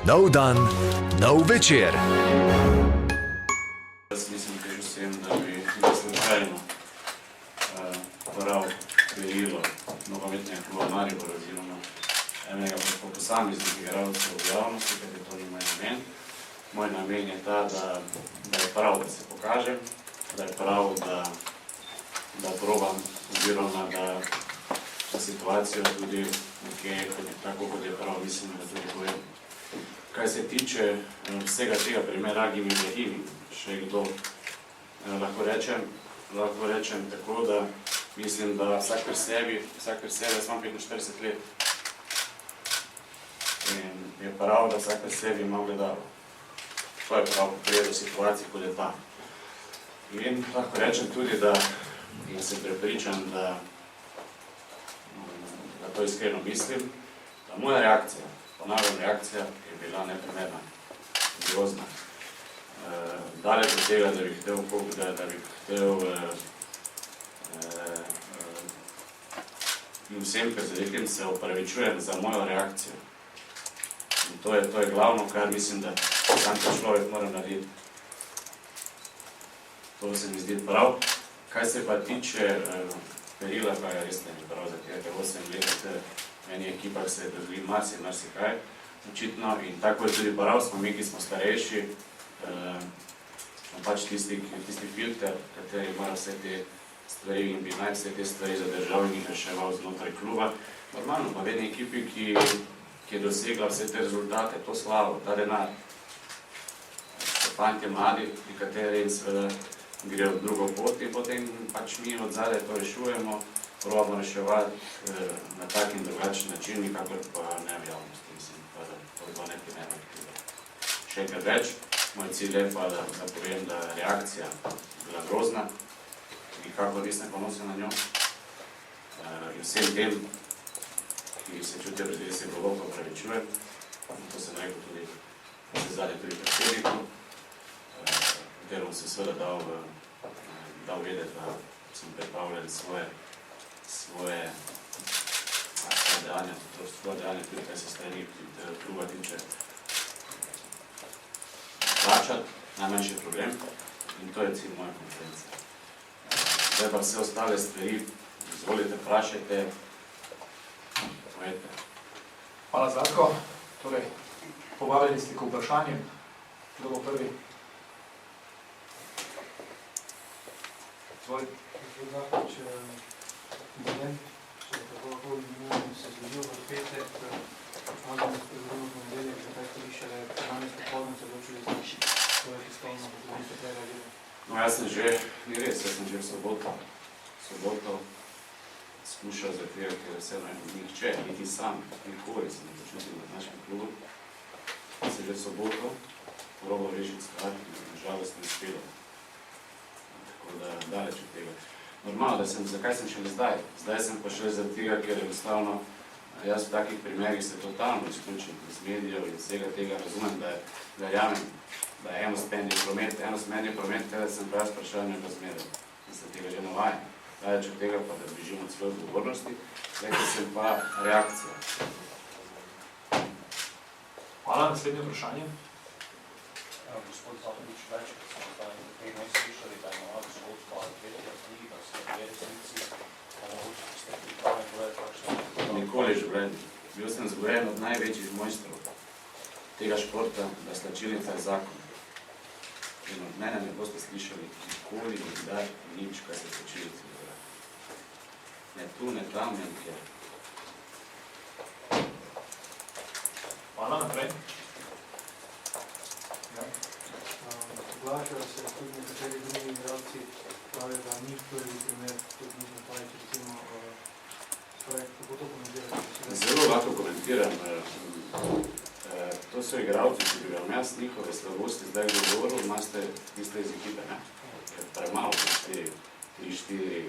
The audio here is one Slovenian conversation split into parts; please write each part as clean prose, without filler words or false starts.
Nov dan, nov večer. Jaz mislim, da vsem, da bi slučajno poral perilo nogometnega kluba Maribor oziroma enega po posameznih igralcev v javnosti, ker to ni moj namen. Moj namen je ta, da je prav, da se pokažem, da je prav, da probam oziroma da situacijo tudi nekje, tako kot je prav, mislim, da tudi povem. Kaj se tiče vsega tega primera Agim Ibrahim, še kdo, lahko rečem tako, da mislim, da vsak pri sebi, jaz imam 45 let in je prav, da vsak pri sebi ima gledalo. To je prav, ko prije do situacij, kot je ta. In lahko rečem tudi, da sem prepričan, da to iskreno mislim, da moja reakcija, ponavljam reakcija, je bila neprimerna, grozna. Daleč od tega, da bi hotel in vsem prizadetnim se opravičujem za mojo reakcijo. In to je glavno, kar mislim, da sam človek mora narediti. To se mi zdi prav. Kaj se pa tiče perila, pa je res ne prav, zato 8 let v eni ekipah se drži marsikaj, očitno, in tako je tudi prav, smo mi, ki smo starejši, smo pač tisti filter, kateri mora vse te stvari in bi naj vse te stvari zadržal in jih reševal znotraj kluba. Normalno pa v eni ekipi, ki je dosegla vse te rezultate, to slavo, ta denar. So fantje mladi, nekateri in seveda grejo v drugo pot in potem pač mi od zadaj to rešujemo, probamo reševati na tak in drugačen način, nikakor pa ne v javnosti, mislim, pa da to je bilo neprimerno. Še enkrat več, moj cilj je pa, da povem, da reakcija bila grozna, nikakor nisem ponosen na njo. In vsem tem, ki se čutijo prizadeti, se globoko opravičujem, to sem rekel tudi zadnje tudi predsedniku, katerom se seveda dal vedeti, da sem pripravljen svoje dejanja, tudi kaj se strani kluba tiče, plačati, najmanjši problem, in to je cilj moje konference. Zdaj pa vse ostale stvari, izvolite, vprašajte, povejte. Hvala, Zlatko. Torej, povabljeni ste k vprašanju. Kdo bo prvi? Izvolite. Če tako lahko se zgodil v petek, ali nas pregovorimo v nedelje, zakaj ste vi šele danes popoldne se odločili za svoje tiskovno, da niste prej reagirali? No, jaz sem že v soboto skušal za tega, ker vse nihče, niti sam, nikoli se ne počutil na našem klubu. Se že v soboto probal rešiti stvar in nažalost ne uspelo. Tako da daleč od tega. Normalno, zakaj sem šele zdaj? Zdaj sem pa šele zaradi tega, ker enostavno jaz v takih primerih se totalno izključim iz medijev in vsega tega razumem, da verjamem, da je enosmerni promet, kada sem prav sprašalni razmeril in se tega že navajam. Daleč od tega pa, da bežim od svoje odgovornosti, zdaj sem pa reakcija. Hvala, naslednje vprašanje. Gospod Zatovič, več, kot smo zdaj prej slišali, da je nova gospodstva tretja knjiga, da ste dve resnici, mogoče ste pripravljeni povedati kakšne? Nikoli življenje. Bil sem zgojen od največjih mojstrov tega športa, da slačilnica je zakon. In od mene ne boste slišali nikoli, nikdar, nič, kaj se slačilnici dogaja. Ne tu, ne tam, ne nikjer. Hvala, naprej. Oglašajo se tudi nekateri drugi igralci, pravijo, da ni prvi primer, tudi nismo Pajič, recimo, kako to komentirate? Zelo lahko komentiram. To so igralci, ki bi vam jaz njihove slabosti zdaj govoril, imate tiste iz ekipe, ne? Ker premalo, 3-4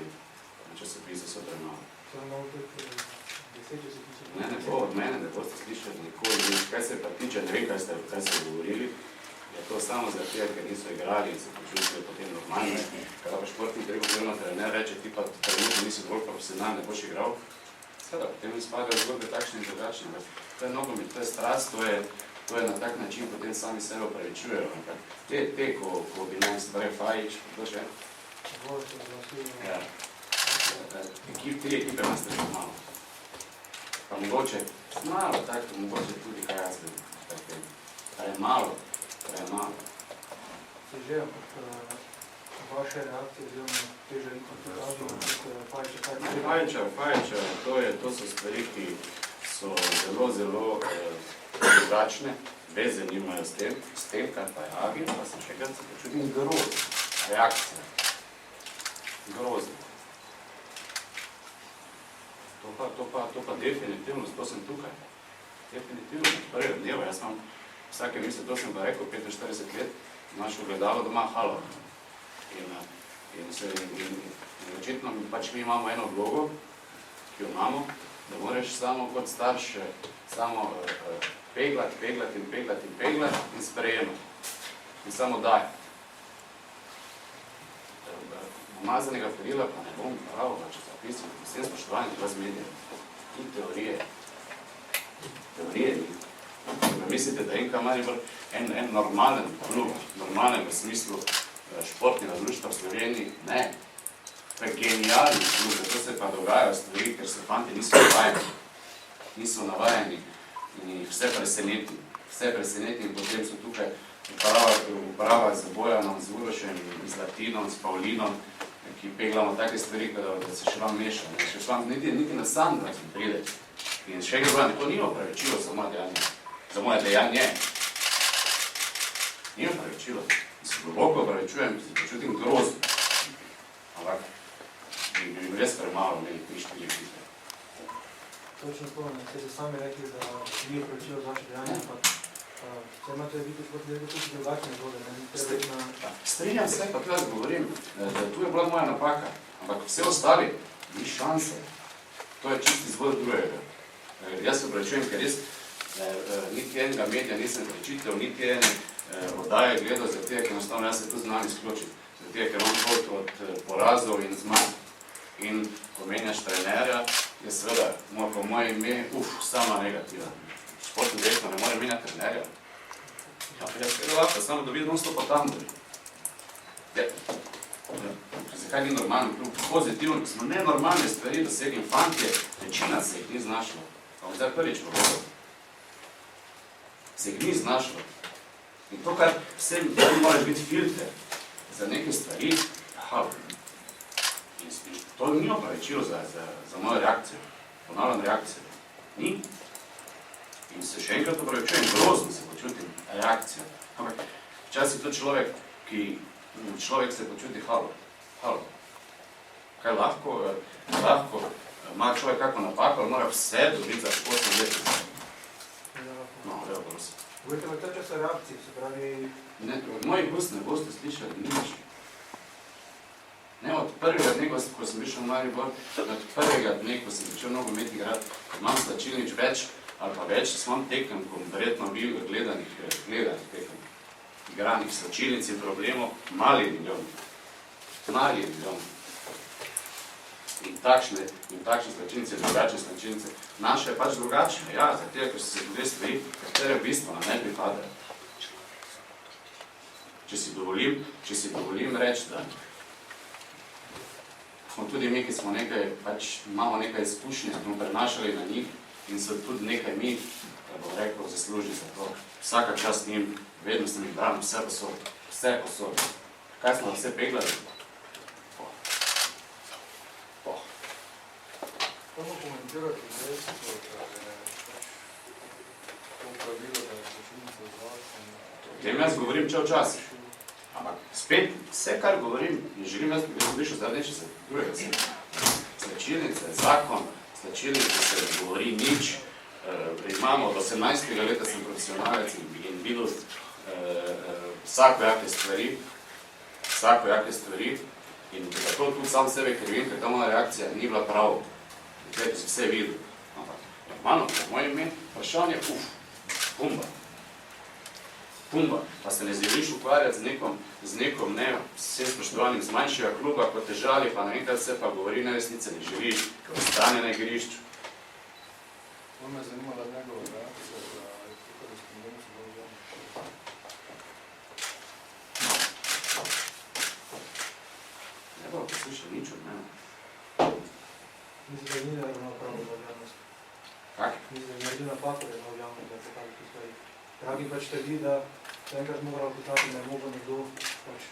časopise so premalo. To je malo tudi 10 časopise? Ne bo od mene, ne boste slišali nikoli. Kaj se pa tiče, ne vem, kaj ste govorili, je to samo zaradi tega, ker niso igrali in se počutili potem normalne. Kada pa športni trener reče, ti pa trenutno nisi bolj profesionalno, ne boš igral, seveda, potem izpadajo zgodbe takšne in drugačne. To je nogomet, to je strast, To je na tak način, potem sami sebe opravičujejo. ampak ko bi naj stvari Fajič, to še? Ja. Tri ekipe nas tako malo. Pa mogoče malo tako, mogoče tudi kaj jaz bi. Kar je malo. Se že, vaše reakcije oziroma te želite pokazati, Fajiča, to so stvari, ki so zelo drugačne, veze nimajo s tem, kar pa je Agi, pa sem še enkrat se počutim grozno. Reakcija. Grozno. To pa definitivno, zato sem tukaj. Definitivno, prvega dneva, jaz imam vsake misle, to sem pa rekel, 45 let, imaš ogledalo doma, halo. In očitno pač mi imamo eno vlogo, ki jo imamo, da moraš samo kot starš samo peglati in sprejemati. In samo daj. Umazanega perila pa ne bom prav, če zapisam, vsem spoštovanjem vas medijev. Ni teorije. Teorije ni. Mislite, da NK Maribor en normalen klub, normalen v smislu športnega društva v Sloveniji? Ne. To je genialni klub, zato se pa dogajajo stvari, ker se fanti niso navajeni in jih vse preseneti in potem so tukaj uprava z Bojanom, z Urošem, z Latinom, s Pavlinom, ki peglamo take stvari, da se še vam meša. Še vam niti na sam da pride. In še enkrat, to ni opravičilo za moje dejanje. Za moje dejanje. Ni opravičilo. Se globoko opravičujem, se počutim grozno. Ampak bi res premalo imeli 3-4 ekipe. Točno to, ste se sami rekli, da ni opravičilo za vaše dejanje, ampak se imate biti tudi drugačne zgode. Strinjam se, pa tukaj govorim, da tu je bila moja napaka, ampak vse ostali ni šanse. To je čisti zgod drugega. Jaz se opravičujem, ker res niti enega medija nisem prečitev, niti ene oddaje gledal, zato ker enostavno jaz se tu znam izključiti. Zato ker imam pot od porazov in zmag. In ko menjaš trenerja, je seveda po moje ime, sama negativa. Športno direktno ne more menjati trenerja. Jaz kaj lahko, samo da vidim non-stopa tam. Zakaj ni normalno klub? Pozitivno, ko smo nenormalne stvari dosegli fantje, večina se jih ni znašla. Pa bom zdaj prvič povedal. Se jih ni znašlo. In to, kar vsem moraš biti filter za neke stvari, to ni opravičilo za mojo reakcijo, ponavljam reakcijo. Ni. In se še enkrat opravičujem, grozno se počutim reakcijo. Ampak včasih to človek se počuti halo. Kaj lahko ima človek kako napako, ali mora vse dobiti za 8 let. No, evo, prosim. Govorite v ta čas o reakciji, se pravi... Od mojih ust ne boste slišali nič. Ne, od prvega dne, ko sem prišel v Maribor, od prvega dne, ko sem začel nogomet igrati, imam slačilnič več, ali pa več, imam tekem, ko verjetno bil gledanih tekem. Igranih slačilnic in problemov, mali milijon. In takšne slačilnice, drugačne slačilnice. Naša je pač drugačna, ja, zato ker so se dve stvari, katere v bistvu nam ne pripadajo. Če si dovolim reči, da smo tudi mi, ki smo imamo nekaj izkušnje, smo prenašali na njih in so tudi nekaj mi, da bom rekel, zaslužili za to. Vsaka čast njim, vedno sem jih bral, vse posod. Kaj smo vse peglali? Kako komentirati dejstvo, da je to pravilo, da je slačilnica odvalca? O tem jaz govorim čas. Ampak spet, vse kar govorim, in želim jaz prišel zadnje, če se drugega se. Slačilnice, zakon, slačilnice se govori nič. Imamo od 18. leta sem profesionalec in videl vsakojake stvari in zato tudi sam sebe krivim, ker ta moja reakcija ni bila prava. Tukaj si vse videl. Ampak, normalno, po mojem ime, vprašanje, pumba. Pa se ne želiš ukvarjati z nekom, ne, vsem spoštovanim z manjšega kluba, ko te žali, pa ne vem, kaj se pa govori neresnice, ne želiš, ko ostane na igrišču. To me zanimala njegova reakcija za korespondencu nič od mene. Mislim, da ni naredil pravo za javnost. Kak? Mislim, da je naredil napako, da je v javnost, da je pokazal te stvari. Dragi pač trdi, da se enkrat moral pitati, da je mogel nekdo pač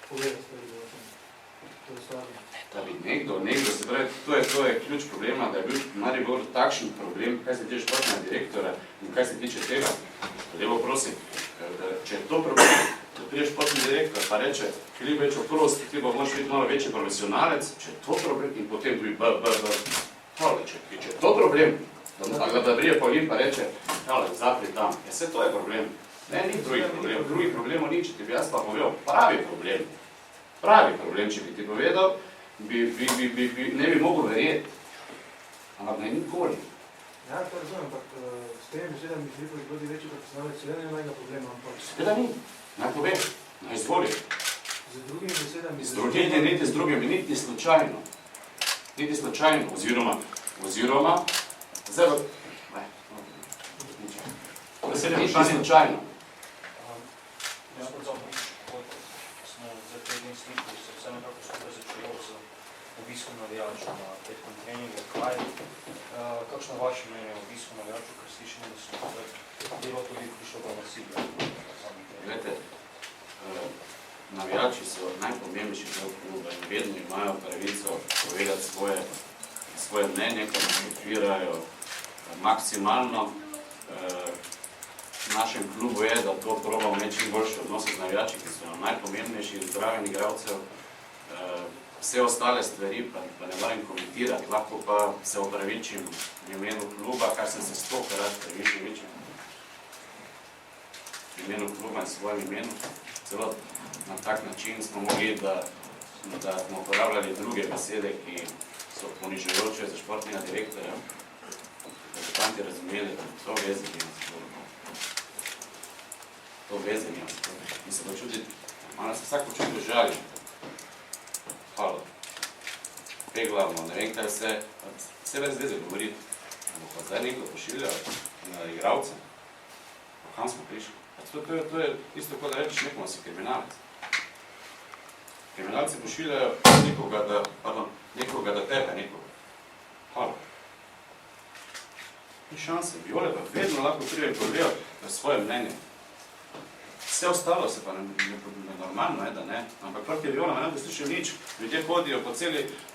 povedati stvari določene. To je stvarno. Da bi nekdo, se pravi, to je ključ problema, da je bil Maribor takšen problem, kaj se tiče športnega direktora in kaj se tiče tega. Lepo prosim, če je to problem, da prije športni direktor pa reče, Filip več oprosti, ti bo moraš biti malo večji profesionalec, če je to problem in potem tudi če je to problem, da prije Pavlin pa reče, zapri tam, ja se to je problem. Ne, ni drugih problemov ni, če ti bi jaz pa povedal pravi problem, če bi ti povedal, ne bi mogel verjeti. Ampak ne nikoli. Ja, to razumem, ampak s temi besedami bi Filipović bil večji profesionalec, seveda ni mojega problema, ampak... Seveda ni. Naj povem, naj izvoli. Z drugimi besedami... Niti z drugimi, niti slučajno. Niti slučajno, oziroma, zdaj niti slučajno. Gospod Zobrič, kot smo za teden slikali, se vse nekako skupaj začelo z obiskom navijačev na petkom treningu. Kakšno je vaše mnenje o obisku navijačev, ker slišimo, da so delo tudi prišlo do nasilja? Glejte, navijači so najpomembnejši del kluba in vedno imajo pravico povedati svoje mnenje, ko nas podpirajo maksimalno. V našem klubu je, da to probamo imeti čim boljše odnose z navijači, ki so nam najpomembnejši, zdraven igralcev. Vse ostale stvari pa ne moram komentirati, lahko pa se opravičim v imenu kluba, kar sem se 100-krat pravičil. V imenu kluba in svojem imenu. Celo na tak način smo mogli, da smo uporabljali druge besede, ki so ponižujoče za športnega direktorja. Da so fanti razumeli, da to veze nima s klubom. To veze nima s klubom. In se počuti, malo se vsak počuti žali. Hvala. Peglavno, ne vem kaj vse brez veze govoriti. Pa zdaj nekdo pošiljal na igralce. Kam smo prišli? To je isto, kot da rečeš nekomu si kriminalec. Kriminalci pošiljajo nekoga da tepe nekoga. Hvala. Ni šanse. Viole pa vedno lahko prije povedati svoje mnenje. Vse ostalo se pa normalno je, da ne. Ampak proti Viola me ne bo slišal nič. Ljudje hodijo po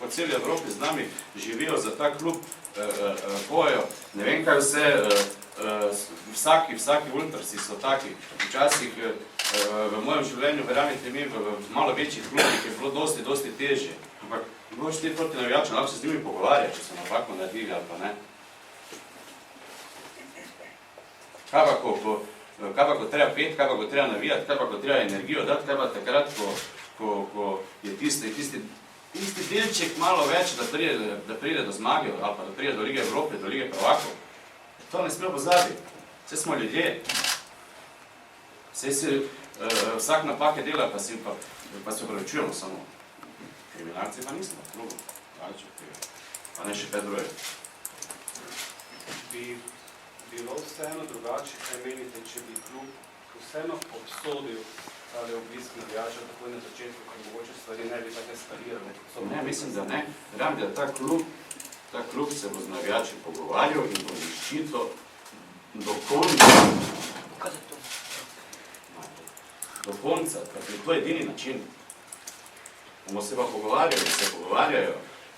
celi Evropi z nami, živijo za ta klub, bojo, ne vem kaj vse, vsaki ultrasi so taki. Včasih v mojem življenju, verjamete mi, v malo večjih klubih je bilo dosti težje. Ampak boš ti proti navijačem, lahko se z njimi pogovarja, če so napako naredili ali pa ne. Kaj pa ko treba pet, kaj pa ko treba navijati, kaj pa ko treba energijo dati, kaj pa takrat, ko je tisti delček malo več, da pride do zmage ali pa da pride do Lige Evrope, do Lige prvakov. To ne smemo pozabiti. Vse smo ljudje. Vse si vsak napake dela, pa se opravičujemo samo. Kriminalci pa nismo v klubu. Pa ne še kaj drugega. Bi bilo vseeno drugače, kaj menite, če bi klub vseeno obsodil tale obisk navijača takoj na začetku, ker mogoče stvari ne bi tako eskalirale? Ne, mislim, da ne. Verjamem, da ta klub se bo z navijači pogovarjal in bo zaščitil do konca. Do konca, ker to je edini način. Bomo se pa pogovarjajo.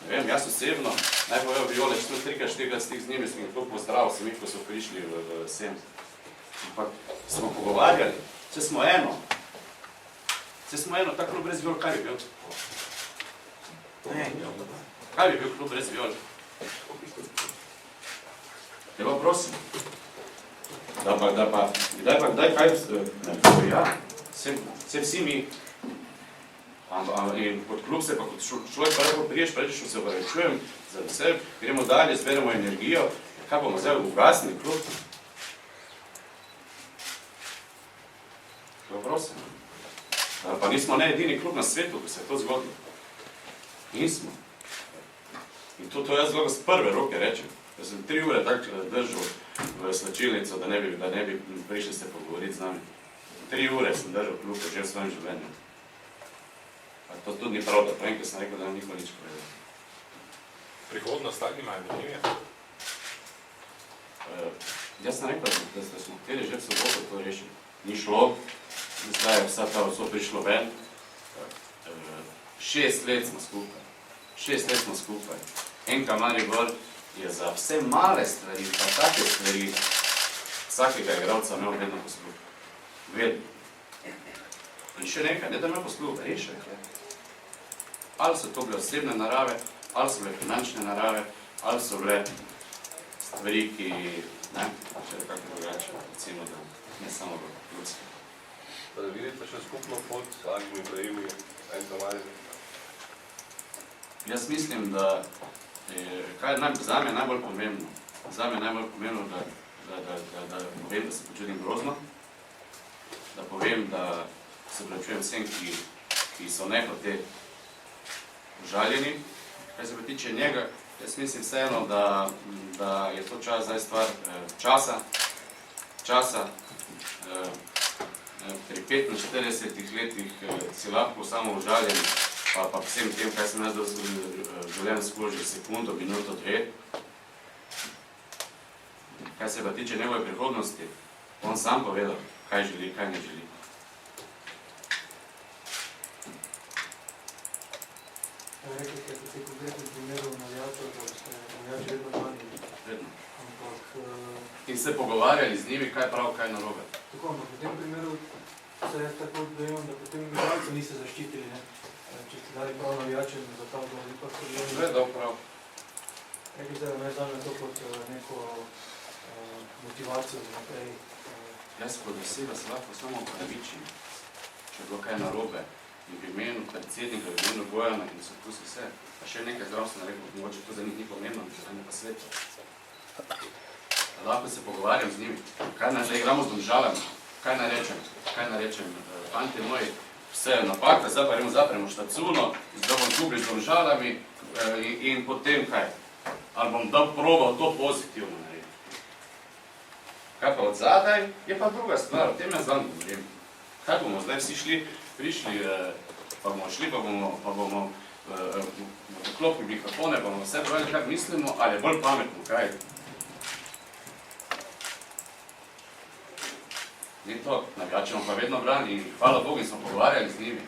Ne vem, jaz osebno, naj povedal Viole, če smo trikrat, štirikrat stik z njimi, sem jih toliko pozdravil, sem jih, ko so prišli v sem. Ampak smo pogovarjali, če smo eno. Če smo eno, ta klub brez Viol, kaj bi bil? Kaj bi bil klub brez Viol? Lepo prosim. Kdaj kaj, ja, se vsi mi, in kot klub se pa kot človek pa lepo priješ, pa rečeš, se opravičujem za vse, gremo dalje, zberemo energijo, kaj bomo zdaj ugasnili klub? Lepo prosim. Pa nismo ne edini klub na svetu, ko se je to zgodilo. Nismo. In to jaz zelo z prve roke rečem. Jaz sem 3 ure tako držal v slačilnico, da ne bi prišli se pogovoriti z nami. 3 ure sem držal klub že v svojem življenju. To tudi ni prav, da pravim, ker sem rekel, da nam nikoli nič povedal. Prihodnost tak nimajo doživljenja. Jaz sem rekel, da smo hteli že v soboto to rešiti. Ni šlo, zdaj je vsa ta vso prišlo ven. 6 let smo skupaj. 6 let smo skupaj. Enka Maribor je za vse male stvari, pa take stvari, vsakega igralca imel vedno posluh. Vedno. In še nekaj, ne da imel posluh, rešil je. Ali so to bile osebne narave, ali so bile finančne narave, ali so bile stvari, ki, ne, še nekako drugače, recimo, da ne samo v ljudski. Pa da vidite še skupno pot s Agim Ibrahimi, Enka Maribor? Jaz mislim, da kaj je zame najbolj pomembno. Zame je najbolj pomembno, da povem, da se počutim grozno, da povem, da se plačujem vsem, ki so nehote užaljeni. Kaj se pa tiče njega, jaz mislim vseeno, da je to čas, zdaj stvar časa. Pri 45 letih si lahko samo užaljen, pa vsem tem, kaj sem jaz življenj skožil, sekundo, minuto, 2. Kaj se pa tiče njegove prihodnosti, on sam povedal, kaj želi, kaj ne želi. Rekli ste, da se konkretnih primerov navijačev, da ste navijači vedno branili. Vedno. Ampak, In se pogovarjali z njimi, kaj prav, kaj narobe. tako, ampak v tem primeru se jaz tako dojemam, da potem igralcev niste zaščitili, ne? Če ste dali prav navijačem za ta odgovor, pa ste želeli. Vedno prav. Rekli ste, da ne zame to kot neko motivacijo za naprej. Jaz kot oseba se lahko samo opravičim, če je bilo kaj narobe. In v imenu predsednika, v imenu Bojana in so tu vse. Pa še nekaj zdravstveno rekel, mogoče to za njih ni pomembno, za njih pa sveto. Lahko se pogovarjam z njimi. Kaj naj zdaj igramo z Domžalami? Kaj naj rečem? Fantje moji, vse je napaka, zdaj pa zapremo štacuno, zdaj bom zgubili z Domžalami in potem kaj? Ali bom probal to pozitivno narediti? Kaj pa od zadaj, je pa druga stvar, o tem jaz vam govorim. Kaj bomo zdaj vsi prišli, pa bomo šli, pa bomo poklopili mikrofone, pa bomo vse povedali, kaj mislimo, ali je bolj pametno, kaj? Ni to, navijačemo pa vedno brani in hvala Bogu in smo pogovarjali z njimi.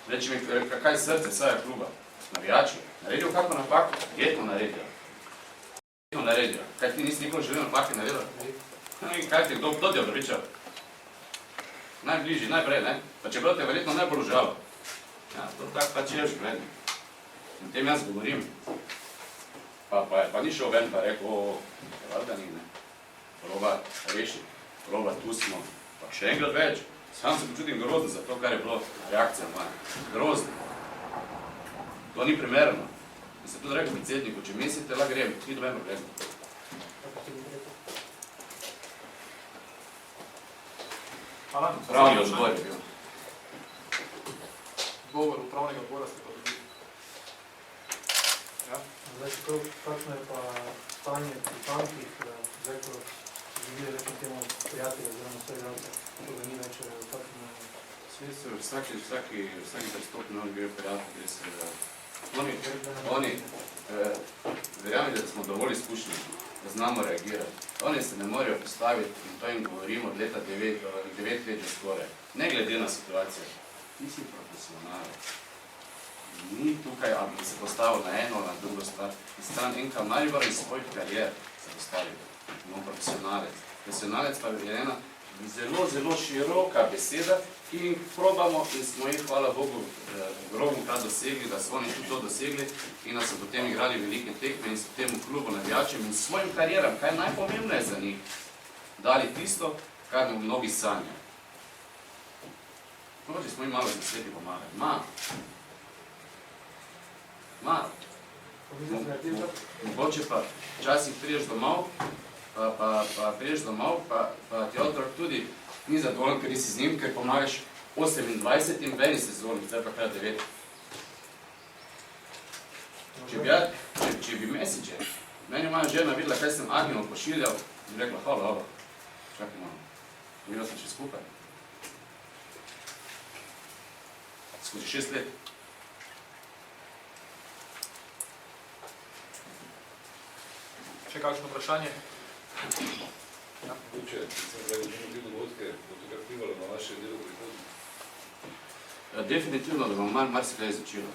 Reči mi, kaj je srce vsega kluba? Navijači, naredijo kako napako? Jedno naredijo. Kaj ti nisi nikoli želel napake narediti? Kaj ti, kdo ti je opravičal? Najbližji, najprej, ne? Pa čeprav te verjetno najbolj užalo. Ja, to tako pač je življenje. In tem jaz govorim. Pa ni šel ven pa rekel, valjda ni, ne? Proba rešiti, proba tu smo. Pa še enkrat več. Sam se počutim grozno za to, kar je bilo reakcija moja. Grozno. To ni primerno. In sem tudi rekel predsedniku, če mislite, lahko grem, ni doben problem. Hvala. Pravni odbor je bil. Odgovor upravnega odbora ste pa dobili. Ja. Zdaj, kakšno je pa stanje pri fantih, zdaj, ko živili rečem temu prijatelja oziroma vse igralce, to da ni več takšno... Vsaki prestop ne gre prijatelj, gre se... Oni, verjamem, da smo dovolj izkušnji, da znamo reagirati. Oni se ne morejo postaviti, in to jim govorim od leta 9 let že skoraj. Ne glede na situacijo. Ti si profesionalec. Ni tukaj, ali bi se postavil na eno, na drugo stvar. Iz stran Enka Maribor iz svojih karier se postavil. No, profesionalec. Profesionalec pa je ena zelo, zelo široka beseda, ki jih probamo in smo jih, hvala Bogu, grobokrat dosegli, da so oni tudi to dosegli in da so potem igrali velike tekme in so temu klubu navijačem in svojim karieram, kaj najpomembneje za njih, dali tisto, kar mu mnogi sanjajo. Mogoče smo jim malo za sveti pomagali. Malo. Mogoče pa včasih priješ domov, pa ti otrok tudi ni zadovoljen, ker si z njim, ker pomagaš 28 in v eni sezoni, zdaj pa krat 9. Če bi mesiče, meni je moja žena videla, kaj sem Agnjemu pošiljal, in rekla, hvala, čakaj malo, videla sem še skupaj. skozi 6 let. Še kakšno vprašanje? Če sem zdaj omenil te dogodke, bo to kar vplivalo na vaše delo v prihodnje? Definitivno, da bomo marsikaj začelo.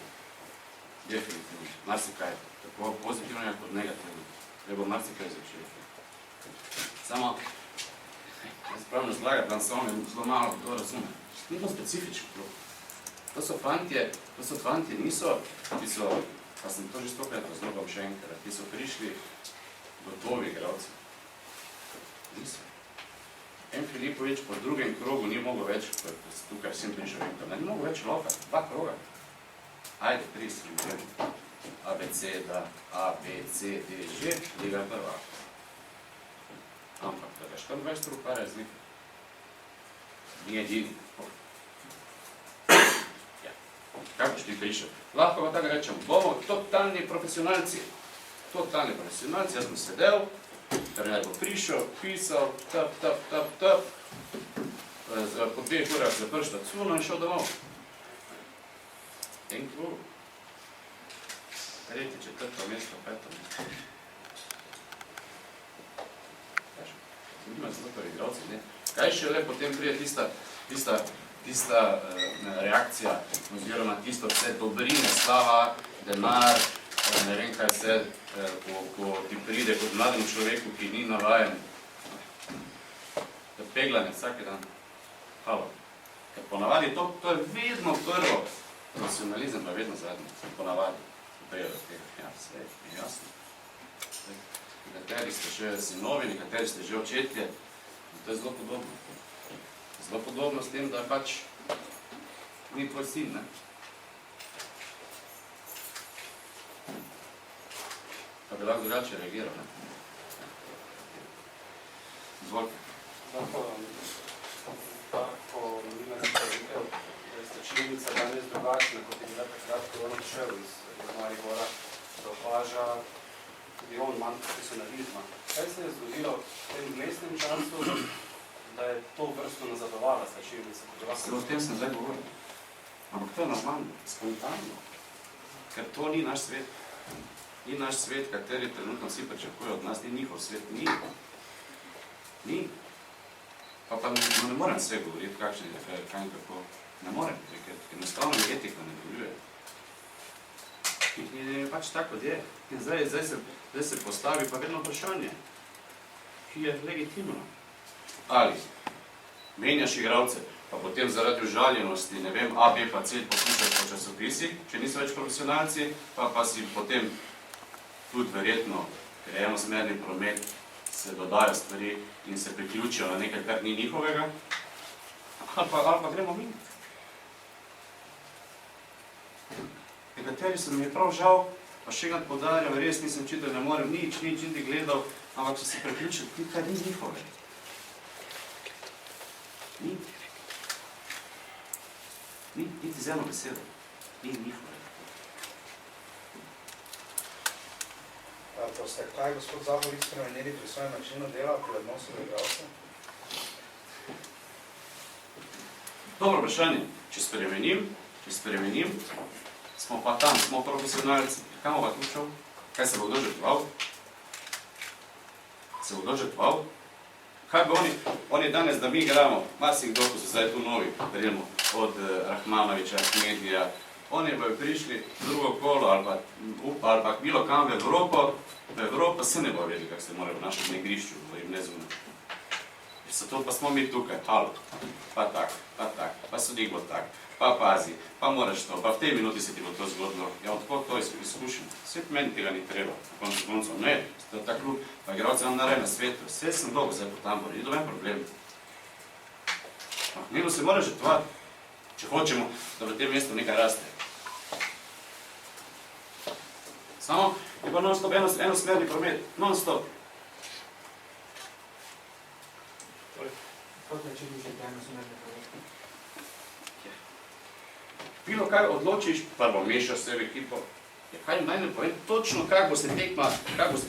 Definitivno, marsikaj. Tako pozitivno, kot negativno. Da bo marsikaj začelo. Samo, jaz pravim razlagati, da so oni zelo malo to razume. Ni to specifično klub. To so fantje, niso, ki so, pa sem to že 100krat razlogal še enkrat, ki so prišli gotovi igralci. Niso. M. Filipović po drugem krogu ni mogel več, tukaj vsem prišel enkrat, ni mogel več lokati, 2 kroga. Ajde, 3 si ljudem. A, B, C, D, Ž, Liga prvaka. Ampak, da ga 24 rukar razlika. Ni edini. Ja. Kaj boš ti prišel? Lahko pa tako rečem, bomo totalni profesionalci. Totalni profesionalci, jaz bom sedel, trener bo prišel, pisal, tap, po 2 urah zaprl štacuno in šel domov. En krug. 3., 4. mesto, 5. mesto. Zanima se to igralci, ne? Kaj šele potem prije tista reakcija, oziroma tisto vse dobrine, slava, denar, ne vem kaj vse, ko ti pride kot mlademu človeku, ki ni navajen, da peglane vsake dan. Halo. Ker ponavadi to je vedno prvo, profesionalizem pa je vedno zadnji, ponavadi. Prije do tega, ja, vse je jasno. Nekateri ste že sinovi, nekateri ste že očetje, in to je zelo podobno. Zelo podobno s tem, da pač ni tvoj sin, ne? Pa bi lahko drugače reagiral, ne? Izvolite. Tako, Milan ste rekel, da je stačilnica danes drugačna, kot je bila takrat, ko je on odšel iz Maribora, da opaža tudi on manj profesionalizma. Kaj se je zgodilo v tem vmesnem času, da je to vrsto nazadovala stačilnica? O tem sem zdaj govoril. Ampak to je normalno, spontano. Ker to ni naš svet. Ni naš svet, kateri trenutno vsi pričakujejo od nas, ni njihov svet. Ni. Pa ne morem sve govoriti, kakšen je, kaj in kako. Ne morem, ker enostavno mi etika ne dovoljuje. In je pač tako, kot je. In zdaj se postavi pa vedno vprašanje, ki je legitimno. Ali menjaš igralce, pa potem zaradi užaljenosti, ne vem, A, B, pa C poslušaš po časopisih, če niso več profesionalci, pa si potem tudi verjetno, ker je enosmerni promet, se dodajo stvari in se priključijo na nekaj, kar ni njihovega, ali pa gremo mi. Nekateri so mi je prav žal, pa še enkrat podarjam, res nisem čital, ne morem nič niti gledal, ampak so se priključili, kar ni njihovega. Niti z eno besedo. Ni njihovega. Pa ste kaj, gospod Zahorič, spremenili pri svojem načinu dela, pri odnosu do igralcev? Dobro vprašanje. Če spremenim, smo pa tam, smo profesionalci. Kam bo tu šel? Kaj se bo kdo žrtval? Kaj bi oni danes, da mi igramo, marsikdo, ko so zdaj tu novi, verjemo, od Rahmanovića, Ahmedija, oni bojo prišli drugo kolo ali pa bilo kam v Evropo se ne bojo vedeli, kako se morajo v našem igrišču, govorim ne zunaj. Zato pa smo mi tukaj, halo, pa tak, pa sodnik bo tak, pa pazi, pa moraš to, pa v tej minuti se ti bo to zgodilo. Ja, tako to izkušen. Svet meni tega ni treba, na koncu koncov. Ne, ta klub, pa igralce vam naredi na svetu. Sve sem dolgo zdaj po Tamboru, ni doben problem. Nego se mora žrtvati, če hočemo, da v tem mestu nekaj raste. Samo je pa non-stop enosmerni promet, non-stop. Kako način mislite enosmerni promet? Bilo kaj odločiš, prvo mešaš se v ekipo. Ja, kaj naj ne povem točno, kako bo se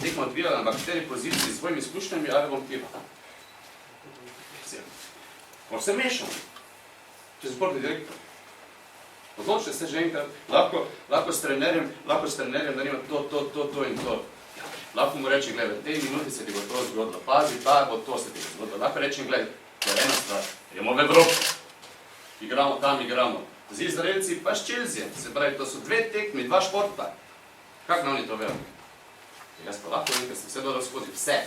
tekma odvijala na kateri poziciji s svojimi izkušnjami, ali bom ti. Vse mešam. To je sportni direktor. Odločite se že enkrat, lahko s trenerjem, da nima to in to. Lahko mu reči, gledaj, v tej minuti se ti bo to zgodilo, pazi, ta bo to se ti bo zgodilo. Lahko reči, gledaj, to je ena stvar, gremo v Evropo, igramo tam, igramo z Izraelci pa s Chelsea, se pravi, to so 2 tekmi, 2 športa. Kako nam oni to vejo? Jaz pa lahko vem, ker sem vse dobro skozi, vse.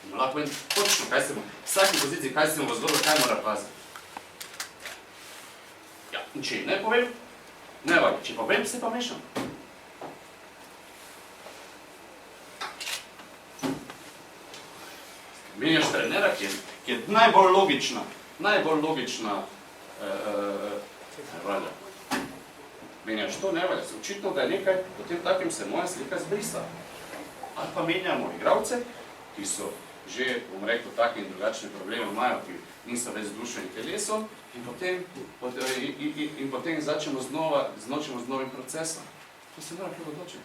In lahko vem točno, kaj se mu, v vsaki poziciji, kaj se mu bo zgodilo, kaj mora paziti. Ja, in če ne povem, ne vaj, če povem, se pa mešam. Menjaš trenera, ki je najbolj logična, valja. Menjaš to, ne valja. Se očitno, da je nekaj, potem takim se moja slika zbrisa. Ali pa menjamo igralce, ki so že, bom rekel, taki in drugačne probleme imajo, ki niso več z dušo in telesom, in potem začnemo z novim procesom. To se mora klub odločiti.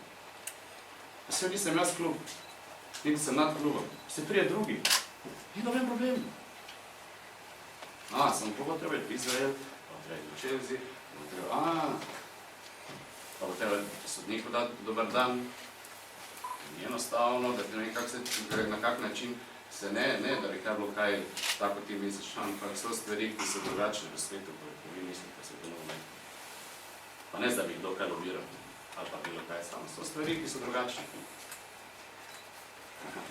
Vse nisem jaz klub, niti sem nad klubom, vse prije drugi. Ni noben problem. Samo koga treba iti v Izrael, pa treba iti v Chelsea, pa treba sodniku dati dober dan. Ni enostavno, da ne vem, na kak način se ne, da bi kaj bilo kaj tako ti misliš, ampak so stvari, ki so drugačne v svetu, ko vi mislite, se to novo. Pa ne, da bi kdo kaj lobiral, ali pa bilo kaj samo. So stvari, ki so drugačne.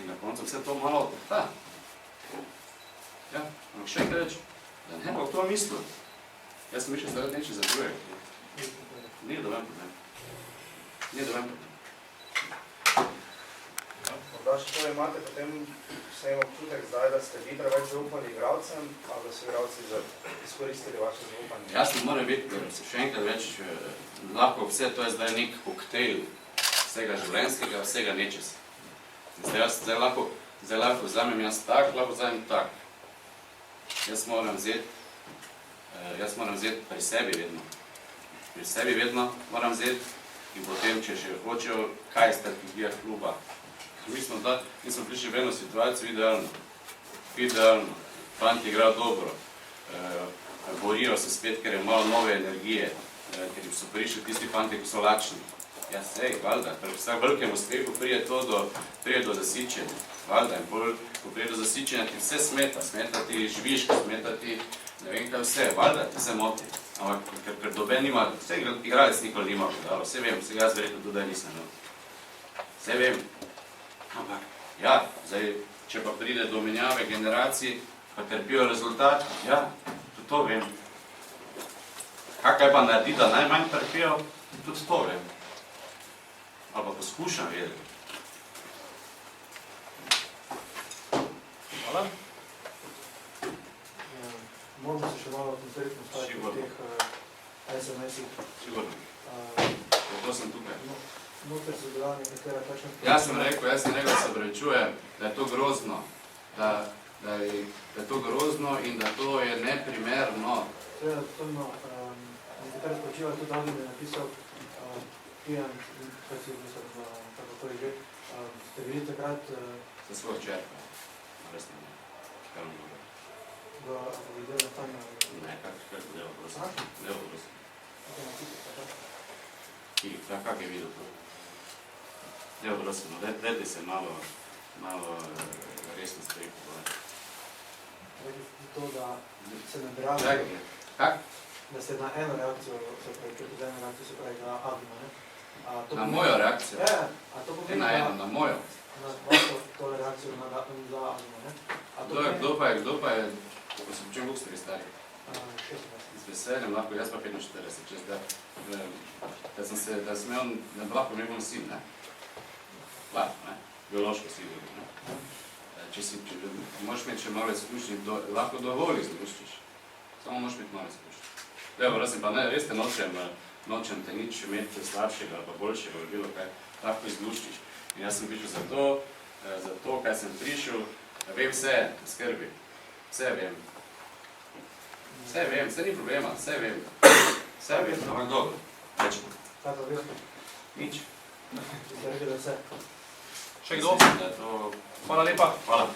In na koncu vse to malo odtopta. Ja, ampak še enkrat reči, da ne bo to mislil. Jaz sem mišljal zaradi neče za drugega. Ni dovolj problem. Morda še to imate potem vsem občutek zdaj, da ste vi preveč zaupali igralcem, ali da so igralci izkoristili vaše zaupanje? Jaz ne morem biti, ker se še enkrat več, lahko vse to je zdaj nek koktejl vsega življenjskega, vsega nečesa. Zdaj lahko vzamem jaz tak, lahko vzamem tak. Jaz moram vzeti pri sebi vedno. Pri sebi vedno moram vzeti in potem, če še hočejo, kaj je strategija kluba. Mi smo prišli v eno situacijo idealno. Fanti igrajo dobro, borijo se spet, ker je malo nove energije, ker so prišli tisti fanti, ki so lačni. Ja, sej, valjda, pri vsak velikemu uspehu prije do zasičenja. Valjda, in bolj, ko prije do zasičenja, ti vse smeta ti žvižka, smeta ti ne vem kaj vse, valjda, ti se moti. Ampak, ker doben nima, vse igralec nikoli nima podalo, vse vem, vse jaz verjetno tudi nisem. Vse vem. Ampak, ja, zdaj, če pa pride do menjave generacij, pa trpijo rezultat, ja, tudi to vem. Kaj pa naredi, da najmanj trpijo, tudi to vem. Ali pa poskušam vedeti. Hvala. Moramo se še malo konkretno staviti v teh SMS-ih. Sigurno. Zato sem tukaj. Noter so bila nekatera takšna... Jaz sem rekel, da se opravičujem, da je to grozno. Da je to grozno in da to je neprimerno. Seveda, točno, nekatera sporočila tudi Adi mi je napisal, Pijan, kaj si mislim, kako to je že, ste bili takrat... Za svoj čerpa. Resno ne. Kaj vam dobro? V delnem stanju... Ne, kako delo, prosim. Delo, prosim. Kako je napisal, tako? Kak je videl to? Delo, prosim, dajte se malo resno stvari pogovarjati. Rekli to, da se nabirali... Kak? Da ste na eno reakcijo, se pravi, proti eno reakcijo, se pravi, na Agima, ne? Na mojo reakcijo? Ja, a to pomeni, na eno, na mojo. Na vašo tole reakcijo za Agima, ne? Kdo pa je, ko sem čem koliko ste vi stari? 16. Z veseljem, lahko jaz pa 45, čez da sem imel, lahko imel sin, ne? Lahko, ne? Biološko sigurno, ne? Če moraš imeti še malo izkušnji, lahko dovolj izkušnjiš. Samo moraš imeti malo izkušnji. Levo, razim pa ne, res te nočem te nič imeti slabšega ali pa boljšega ali bilo kaj, lahko izluščiš. In jaz sem prišel za to, kaj sem prišel, vem vse, skrbi, vse vem. Vse ni problema, vse vem, ampak dobro, rečemo. Kaj pa bil? Nič. Ste rekli, da vse? Še kdo? Mislim, da je to... Hvala lepa. Hvala.